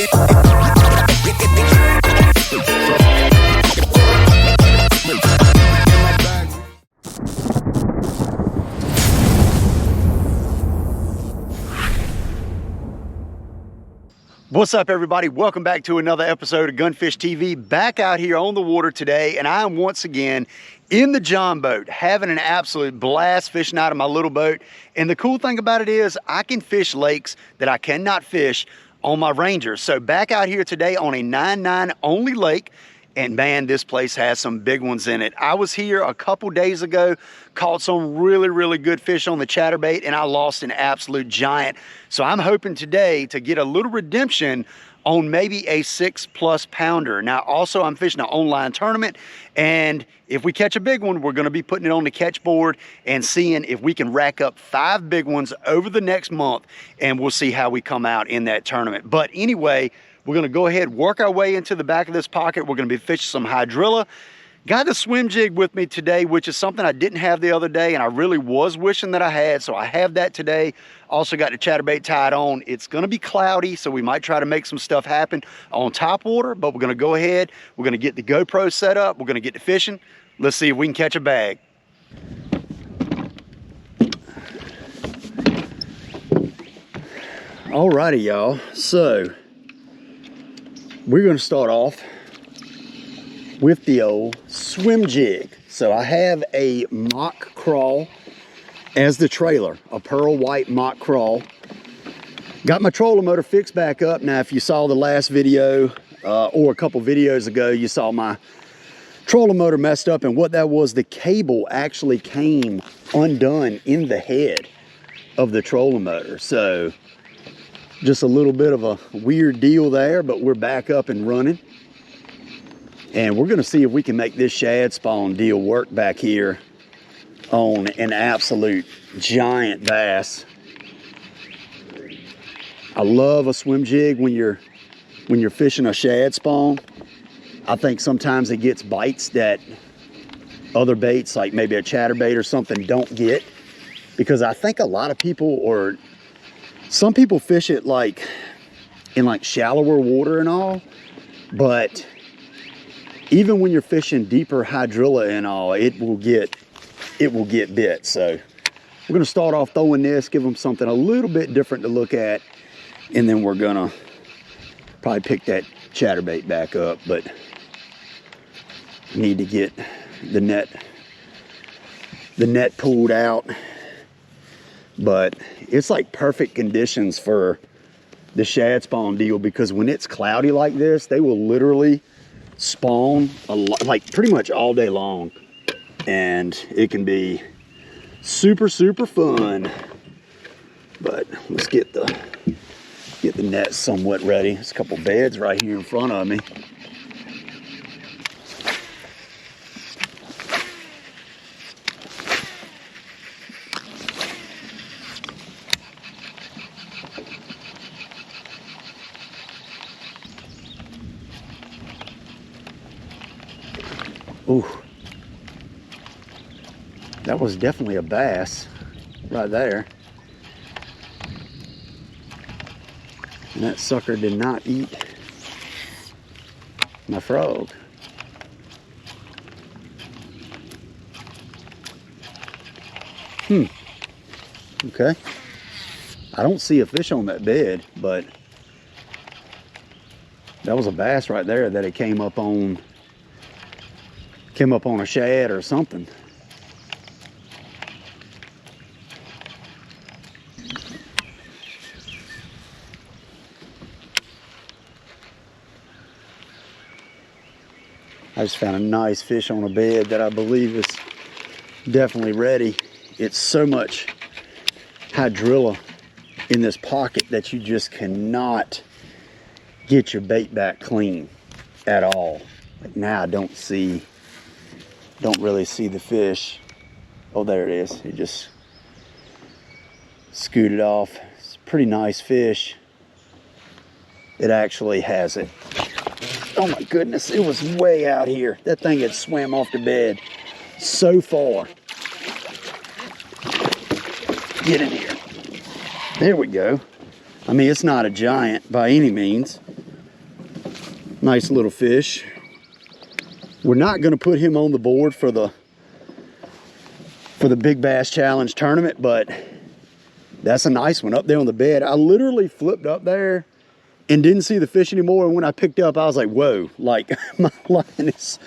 What's up, everybody? Welcome back to another episode of Gunfish TV. Back out here on the water today, and I am once again in the JON boat, having an absolute blast fishing out of my little boat. And the cool thing about it is I can fish lakes that I cannot fish on my Ranger. So back out here today on a 9.9 only lake. And man, this place has some big ones in it. I was here a couple days ago, caught some really good fish on the chatterbait, and I lost an absolute giant. So I'm hoping today to get a little redemption on maybe a 6+ pounder. Now, also I'm fishing an online tournament, and if we catch a big one, we're gonna be putting it on the catch board and seeing if we can rack up 5 big ones over the next month, and we'll see how we come out in that tournament. But anyway, we're gonna go ahead, work our way into the back of this pocket. We're gonna be fishing some hydrilla. Got the swim jig with me today, which is something I didn't have the other day, and I really was wishing that I had, so I have that today. Also got the chatterbait tied on. It's gonna be cloudy, so we might try to make some stuff happen on top water, but we're gonna go ahead, we're gonna get the GoPro set up, we're gonna get to fishing. Let's see if we can catch a bag. Alrighty, y'all, so we're gonna start off with the old swim jig. So I have a mock crawl as the trailer, a pearl white mock crawl. Got my trolling motor fixed back up. Now, if you saw the last video or a couple videos ago, you saw my trolling motor messed up, and what that was, the cable actually came undone in the head of the trolling motor. So just a little bit of a weird deal there, but we're back up and running. And we're gonna see if we can make this shad spawn deal work back here on an absolute giant bass. I love a swim jig when you're fishing a shad spawn. I think sometimes it gets bites that other baits, like maybe a chatterbait or something, don't get. Because I think a lot of people, or some people, fish it like in like shallower water and all, but even when you're fishing deeper hydrilla and all, it will get bit. So we're gonna start off throwing this, give them something a little bit different to look at, and then we're gonna probably pick that chatterbait back up, but need to get the net pulled out. But it's like perfect conditions for the shad spawn deal, because when it's cloudy like this, they will literally spawn like pretty much all day long, and it can be super fun. But let's get the net somewhat ready. There's a couple beds right here in front of me. Ooh, that was definitely a bass right there. And that sucker did not eat my frog. Okay. I don't see a fish on that bed, but that was a bass right there that it came up on a shad or something. I just found a nice fish on a bed that I believe is definitely ready. It's so much hydrilla in this pocket that you just cannot get your bait back clean at all. Like now I don't really see the fish. Oh, there it is. It just scooted off. It's a pretty nice fish. It actually has it. Oh my goodness, it was way out here. That thing had swam off the bed so far. Get in here. There we go. I mean, it's not a giant by any means, Nice little fish. We're not going to put him on the board for the Big Bass Challenge tournament, but that's a nice one up there on the bed. I literally flipped up there and didn't see the fish anymore. And when I picked up, I was like, whoa, like my line is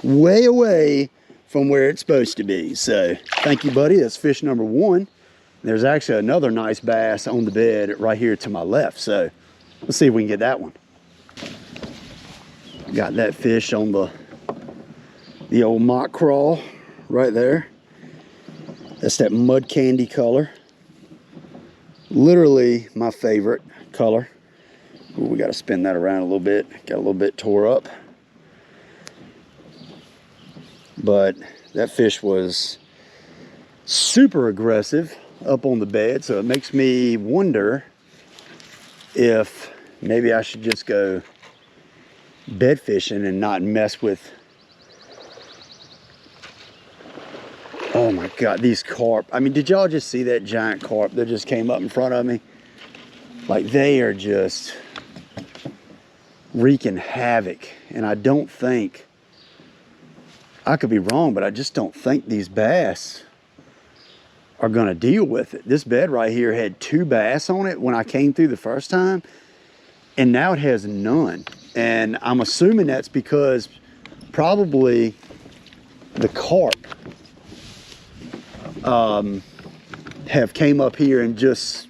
way away from where it's supposed to be. So thank you, buddy. That's fish number one. There's actually another nice bass on the bed right here to my left. So let's see if we can get that one. Got that fish on the old mock crawl right there. That's that mud candy color. Literally my favorite color. Ooh, we got to spin that around a little bit. Got a little bit tore up. But that fish was super aggressive up on the bed. So it makes me wonder if maybe I should just go bed fishing and not mess with. Oh my God, these carp. I mean, did y'all just see that giant carp that just came up in front of me? Like, they are just wreaking havoc. And I don't think, I could be wrong, but I just don't think these bass are gonna deal with it. This bed right here had 2 bass on it when I came through the first time, and now it has none. And I'm assuming that's because probably the carp have came up here and just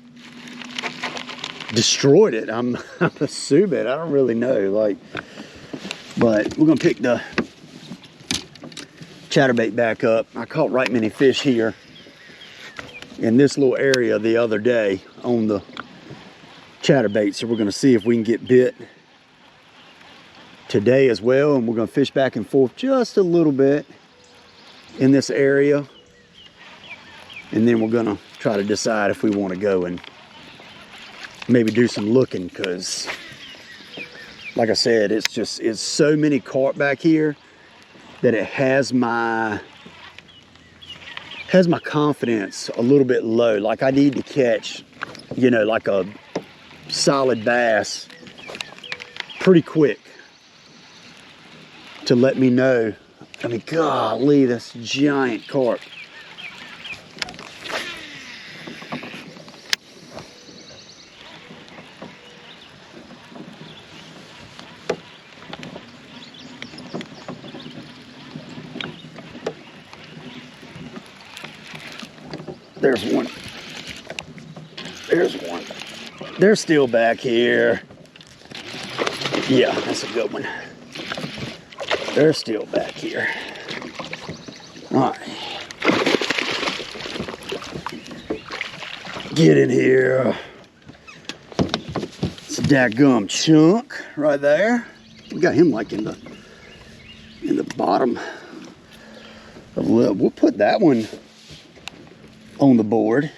destroyed it. I'm assuming. I don't really know. Like, but we're gonna pick the chatterbait back up. I caught right many fish here in this little area the other day on the chatterbait, so we're gonna see if we can get bit today as well, and we're gonna fish back and forth just a little bit in this area, and then we're gonna try to decide if we want to go and maybe do some looking, because like I said, it's so many carp back here that it has my confidence a little bit low. Like, I need to catch, you know, like a solid bass pretty quick to let me know. I mean, golly, that's giant carp. There's one. There's one. They're still back here. Yeah, that's a good one. They're still back here. All right. Get in here. It's a dadgum chunk right there. We got him like in the bottom of the lip. We'll put that one on the board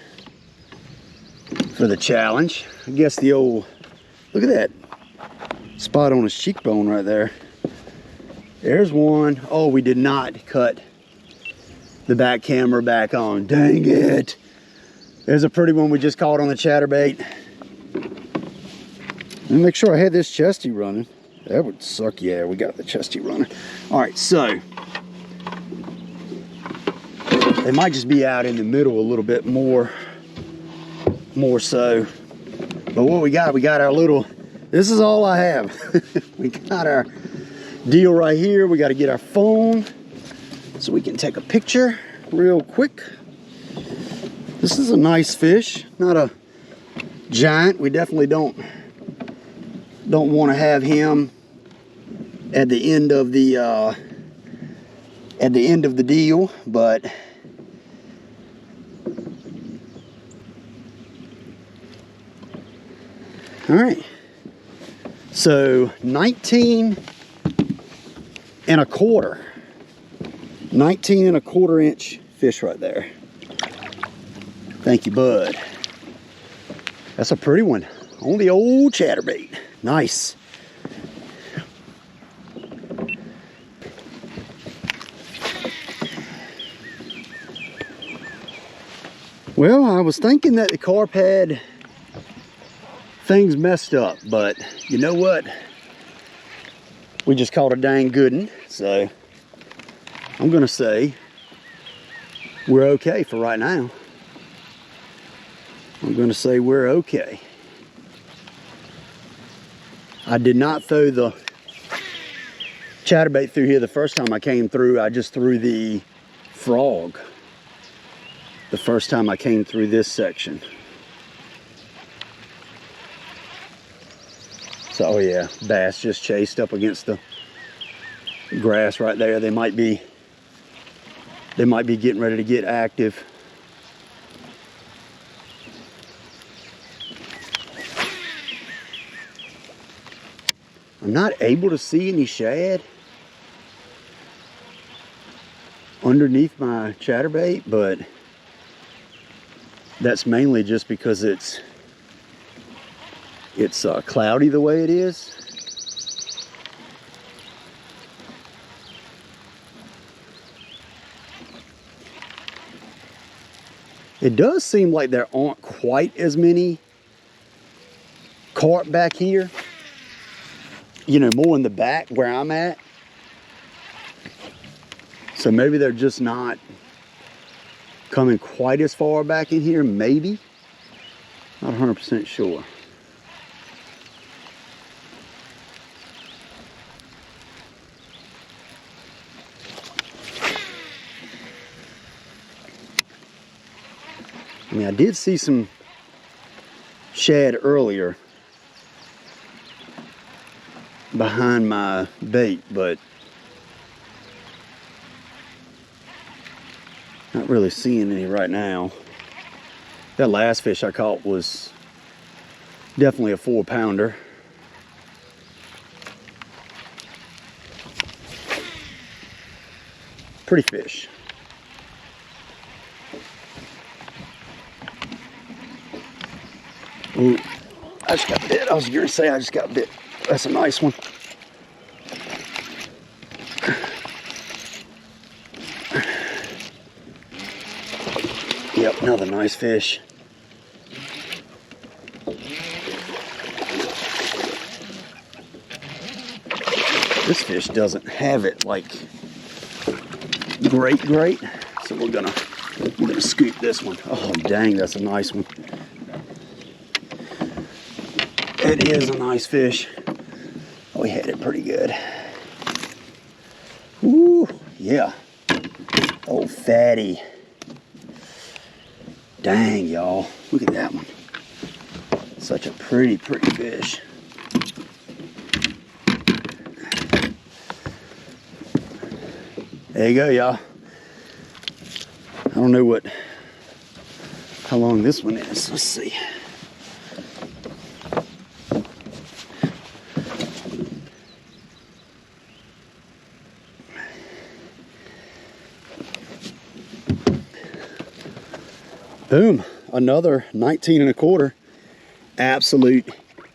for the challenge. I guess the old, look at that spot on his cheekbone right there. There's one. Oh, we did not cut the back camera back on. Dang it. There's a pretty one we just caught on the chatterbait. Let me make sure I had this chesty running. That would suck. Yeah, we got the chesty running. All right, so they might just be out in the middle a little bit more so. But what we got our little, this is all I have. We got our deal right here. We got to get our phone so we can take a picture real quick. This is a nice fish, not a giant. We definitely don't want to have him at the end of the deal, but all right. So 19 and a quarter. 19 and a quarter inch fish right there. Thank you, bud. That's a pretty one on the old chatterbait. Nice. Well, I was thinking that the carp had things messed up, but you know what? We just caught a dang good one, so I'm gonna say we're okay for right now. I'm gonna say we're okay. I did not throw the chatterbait through here the first time I came through. I just threw the frog the first time I came through this section. So, oh yeah, bass just chased up against the grass right there. They might be getting ready to get active. I'm not able to see any shad underneath my chatterbait, but that's mainly just because it's cloudy the way it is. It does seem like there aren't quite as many carp back here, you know, more in the back where I'm at. So maybe they're just not coming quite as far back in here, maybe. Not 100% sure. I mean, I did see some shad earlier behind my bait, but not really seeing any right now. That last fish I caught was definitely a 4-pounder. Pretty fish. Ooh, I just got bit. I was gonna say I just got bit. That's a nice one. Yep, another nice fish. This fish doesn't have it like great, so we're gonna scoop this one. Oh dang, that's a nice one. It is a nice fish. We had it pretty good. Ooh, yeah. Oh, fatty. Dang, y'all. Look at that one. Such a pretty fish. There you go, y'all. I don't know how long this one is. Let's see. Boom, another 19 1/4. Absolute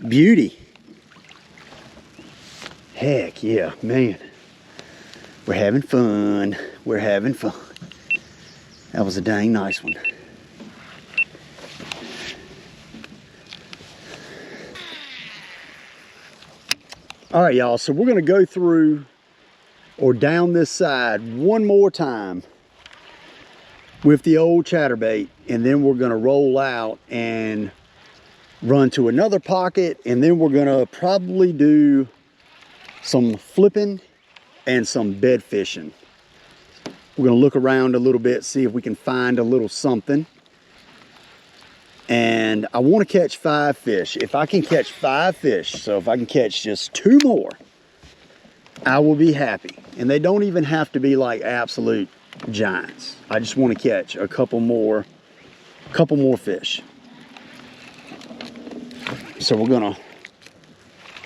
beauty. Heck yeah, man. We're having fun. We're having fun. That was a dang nice one. All right, y'all, so we're gonna go through or down this side one more time with the old chatterbait, and then we're gonna roll out and run to another pocket, and then we're gonna probably do some flipping and some bed fishing. We're gonna look around a little bit, see if we can find a little something. And I wanna catch 5 fish. If I can catch 5 fish, so if I can catch just 2 more, I will be happy. And they don't even have to be like absolute giants. I just want to catch a couple more fish. So we're gonna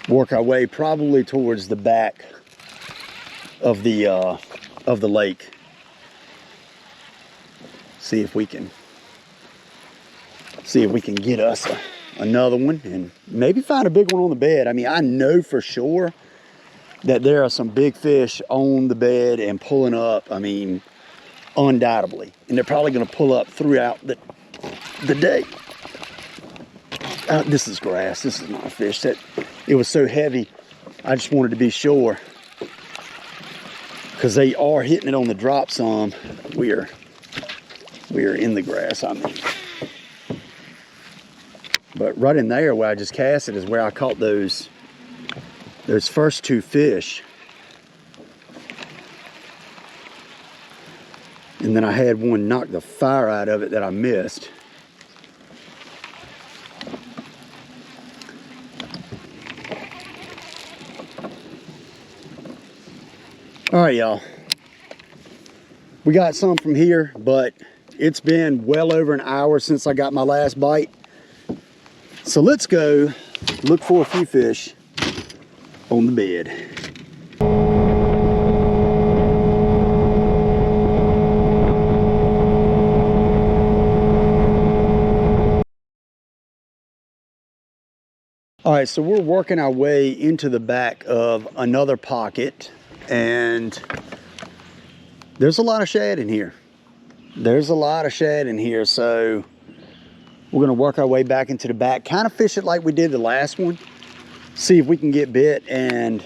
work our way probably towards the back of the lake. See if we can get us another one and maybe find a big one on the bed. I mean, I know for sure that there are some big fish on the bed and pulling up. I mean, undoubtedly, and they're probably going to pull up throughout the day. This is grass. This is not a fish. It was so heavy, I just wanted to be sure because they are hitting it on the drop some. We are in the grass, I mean. But right in there where I just cast it is where I caught those first two fish. And then I had one knock the fire out of it that I missed. All right, y'all. We got some from here, but it's been well over an hour since I got my last bite. So let's go look for a few fish on the bed. All right, so we're working our way into the back of another pocket, and there's a lot of shad in here. There's a lot of shad in here, so we're gonna work our way back into the back, kind of fish it like we did the last one, see if we can get bit, and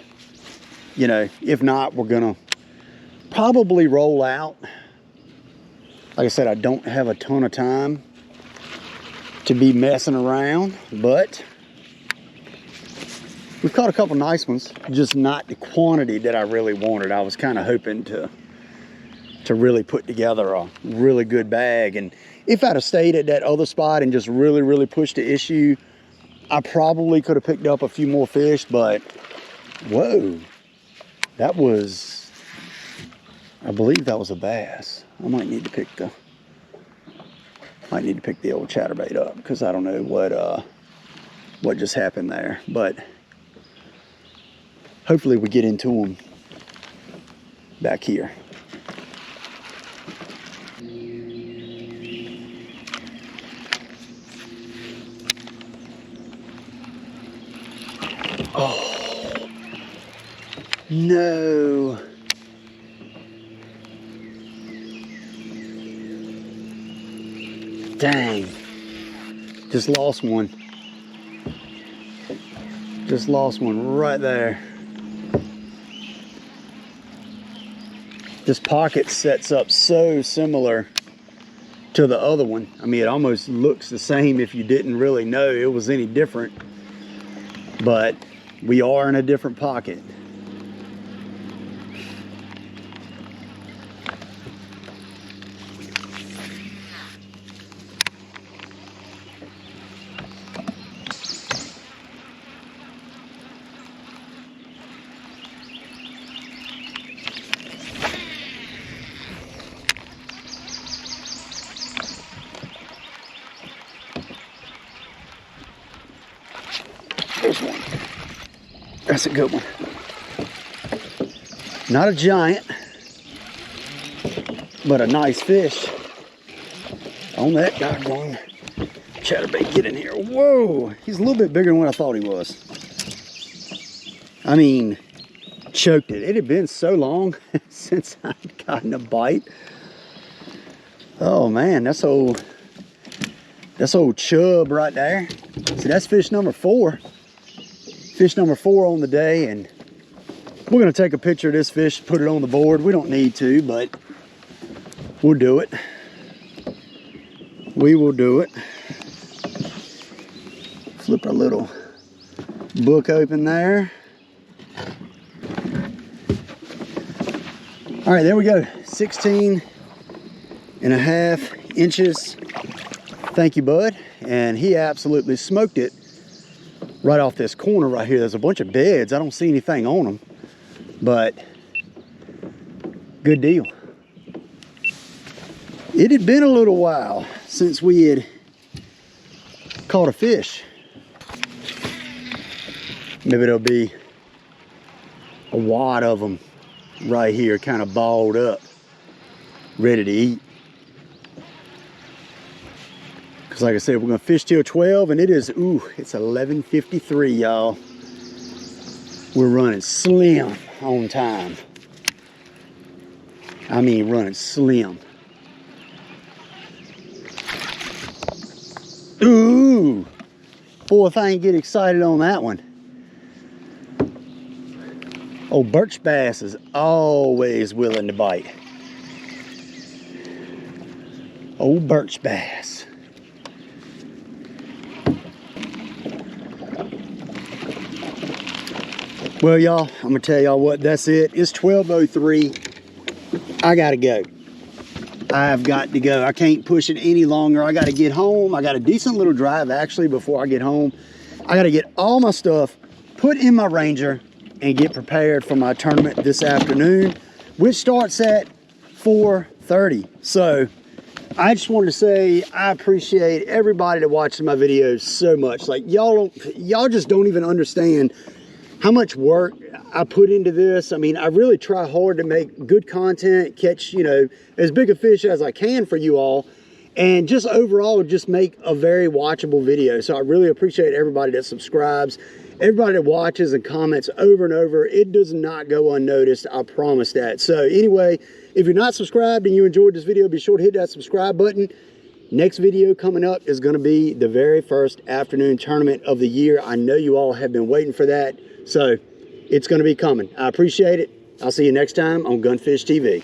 you know, if not, we're gonna probably roll out. Like I said, I don't have a ton of time to be messing around, but we've caught a couple nice ones, just not the quantity that I really wanted. I was kind of hoping to really put together a really good bag. And if I'd have stayed at that other spot and just really pushed the issue, I probably could have picked up a few more fish. But whoa, that was, I believe that was a bass. I might need to pick the old chatterbait up, because I don't know what just happened there. But hopefully we get into them back here. Oh, no. Dang. Just lost one. Just lost one right there. This pocket sets up so similar to the other one. I mean, it almost looks the same if you didn't really know it was any different. But we are in a different pocket. There's one. That's a good one. Not a giant, but a nice fish. On that doggone chatterbait, get in here. Whoa, he's a little bit bigger than what I thought he was. I mean, choked it. It had been so long since I'd gotten a bite. Oh man, that's old chub right there. See, that's fish number 4. Fish number 4 on the day, and we're gonna take a picture of this fish, put it on the board. We don't need to, but we'll do it. We will do it. Flip our little book open there. All right, there we go. 16.5 inches. Thank you, bud. And he absolutely smoked it right off this corner right here. There's a bunch of beds. I don't see anything on them, but good deal. It had been a little while since we had caught a fish. Maybe there'll be a wad of them right here, kind of balled up, ready to eat. Because like I said, we're gonna fish till 12, and it is, ooh, it's 11:53, y'all. We're running slim on time. I mean, running slim. Ooh, boy, if I ain't get excited on that one. Oh, birch bass is always willing to bite. Old birch bass. Well, y'all, I'm gonna tell y'all what, that's it. It's 12:03. I gotta go. I've got to go. I can't push it any longer. I gotta get home. I got a decent little drive actually before I get home. I gotta get all my stuff put in my Ranger and get prepared for my tournament this afternoon, which starts at 4:30. So I just wanted to say I appreciate everybody that watches my videos so much. Like y'all just don't even understand how much work I put into this. I mean, I really try hard to make good content, catch, you know, as big a fish as I can for you all, and just overall just make a very watchable video. So I really appreciate everybody that subscribes, everybody that watches and comments over and over. It does not go unnoticed, I promise that. So anyway, if you're not subscribed and you enjoyed this video, be sure to hit that subscribe button. Next video coming up is going to be the very first afternoon tournament of the year. I know you all have been waiting for that, so it's going to be coming. I appreciate it. I'll see you next time on Gunfish TV.